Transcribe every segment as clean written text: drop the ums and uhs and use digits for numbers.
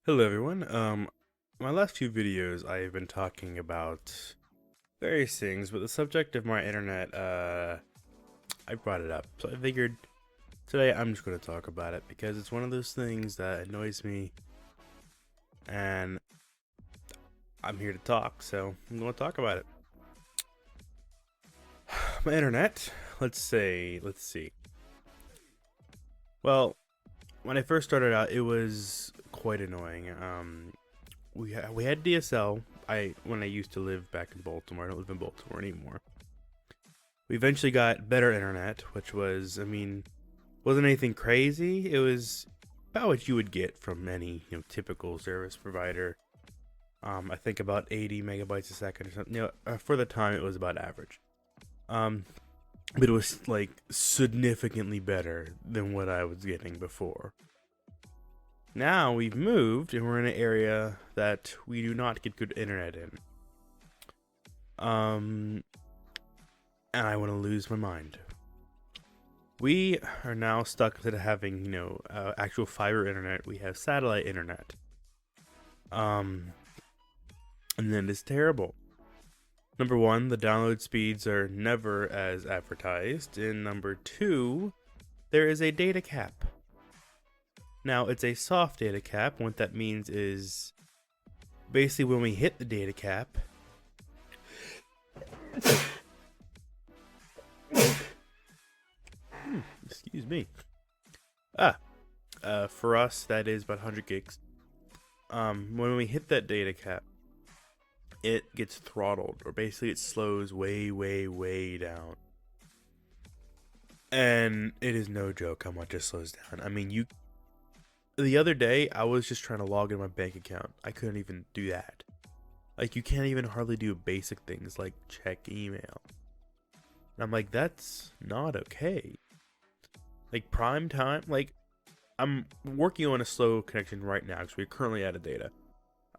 Hello everyone. My last few videos I've been talking about various things, but the subject of my internet, I brought it up. So I figured today I'm just going to talk about it because it's one of those things that annoys me and I'm here to talk, so I'm going to talk about it. My internet, let's see. Well, when I first started out, it was quite annoying. We had DSL. When I used to live back in Baltimore. I don't live in Baltimore anymore. We eventually got better internet, which was, wasn't anything crazy. It was about what you would get from any, typical service provider. I think about 80 megabytes a second or something. For the time, it was about average. Um, but it was like significantly better than what I was getting before. Now we've moved and we're in an area that we do not get good internet in. And I want to lose my mind. We are now stuck instead of having, actual fiber internet, we have satellite internet. And then it's terrible. Number one, the download speeds are never as advertised. And number two, there is a data cap. Now, it's a soft data cap. What that means is basically when we hit the data cap, excuse me. For us, that is about 100 gigs. When we hit that data cap, it gets throttled, or basically it slows way, way, way down. And it is no joke how much it slows down. The other day, I was just trying to log in my bank account. I couldn't even do that. Like, you can't even hardly do basic things like check email. And I'm like, that's not okay. Like, prime time, like, I'm working on a slow connection right now because we're currently out of data.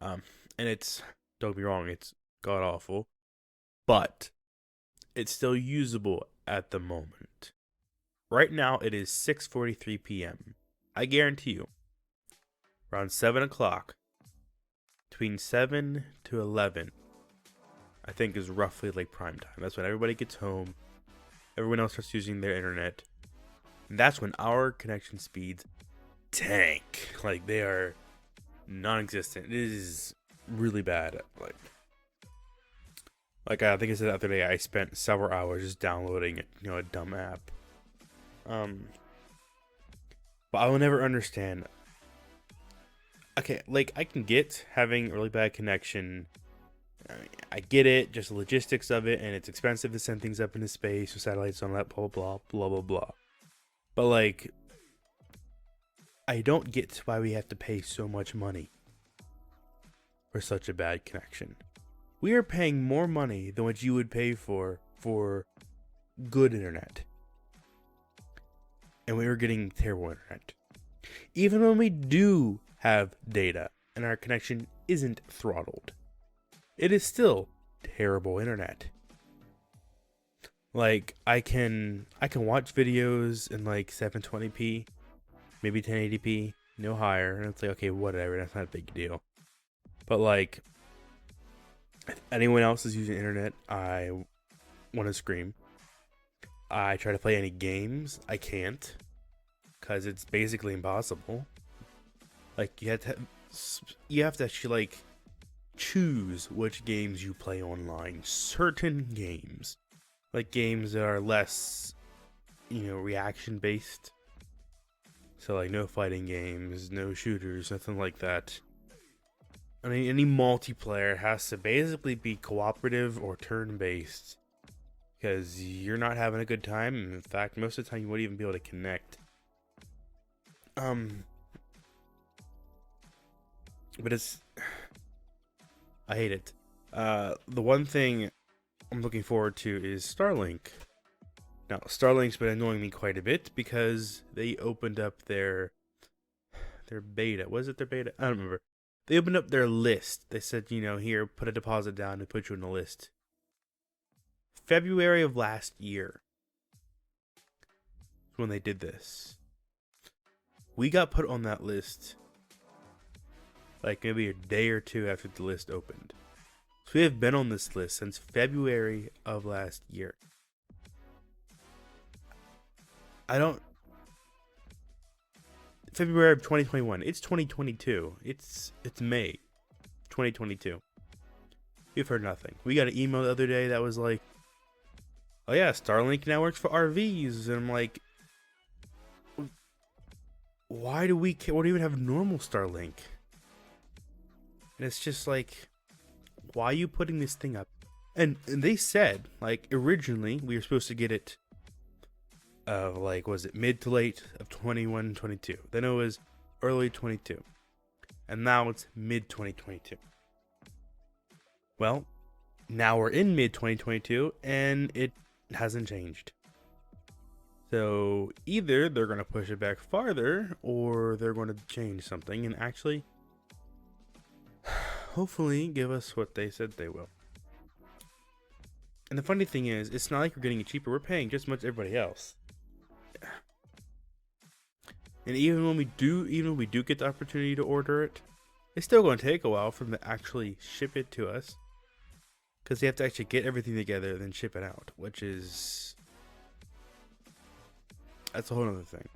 And it's, don't be wrong, it's god awful. But it's still usable at the moment. Right now, it is 6:43 p.m. I guarantee you, around 7 o'clock, between 7 to 11, I think is roughly like prime time. That's when everybody gets home, everyone else starts using their internet, and that's when our connection speeds tank. Like, they are non-existent. It is really bad. Like I think I said the other day, I spent several hours just downloading a dumb app. But I will never understand. Okay, like, I can get having a really bad connection. I get it, just the logistics of it, and it's expensive to send things up into space with satellites on that, blah, blah, blah, blah, blah. But, like, I don't get why we have to pay so much money for such a bad connection. We are paying more money than what you would pay for good internet. And we are getting terrible internet. Even when we do have data and our connection isn't throttled, it is still terrible internet. Like, I can watch videos in like 720p, maybe 1080p, no higher, and it's like, okay, whatever, that's not a big deal. But like, if anyone else is using internet, I want to scream. I try to play any games, I can't, because it's basically impossible. Like, you have to actually, like, choose which games you play online. Certain games, like games that are less, reaction based. So, like, no fighting games, no shooters, nothing like that. I mean, any multiplayer has to basically be cooperative or turn based, because you're not having a good time. In fact, most of the time you won't even be able to connect. But I hate it. The one thing I'm looking forward to is Starlink. Now, Starlink's been annoying me quite a bit because they opened up their beta. Was it their beta? I don't remember. They opened up their list. They said, here, put a deposit down and put you on the list. February of last year, when they did this. We got put on that list like maybe a day or two after the list opened. So we have been on this list since February of last year. February of 2021. It's 2022. It's May 2022. We've heard nothing. We got an email the other day that was like, "Oh yeah, Starlink now works for RVs," and I'm like, "Why do we don't even have normal Starlink?" And it's just like, why are you putting this thing up? And they said, like, originally we were supposed to get it, like, was it mid to late of 21, 22? Then it was early 22. And now it's mid 2022. Well, now we're in mid 2022 and it hasn't changed. So either they're going to push it back farther or they're going to change something and actually, hopefully, give us what they said they will. And the funny thing is, it's not like we're getting it cheaper. We're paying just as much as everybody else. And even when we do get the opportunity to order it, it's still going to take a while for them to actually ship it to us. Because they have to actually get everything together and then ship it out. Which is... that's a whole other thing.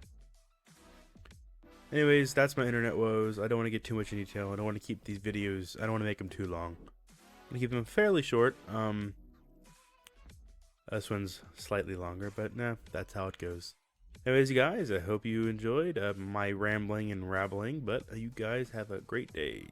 Anyways, that's my internet woes. I don't want to get too much in detail. I don't want to keep these videos... I don't want to make them too long. I'm going to keep them fairly short. This one's slightly longer, but nah, that's how it goes. Anyways, you guys, I hope you enjoyed my rambling and rabbling, but you guys have a great day.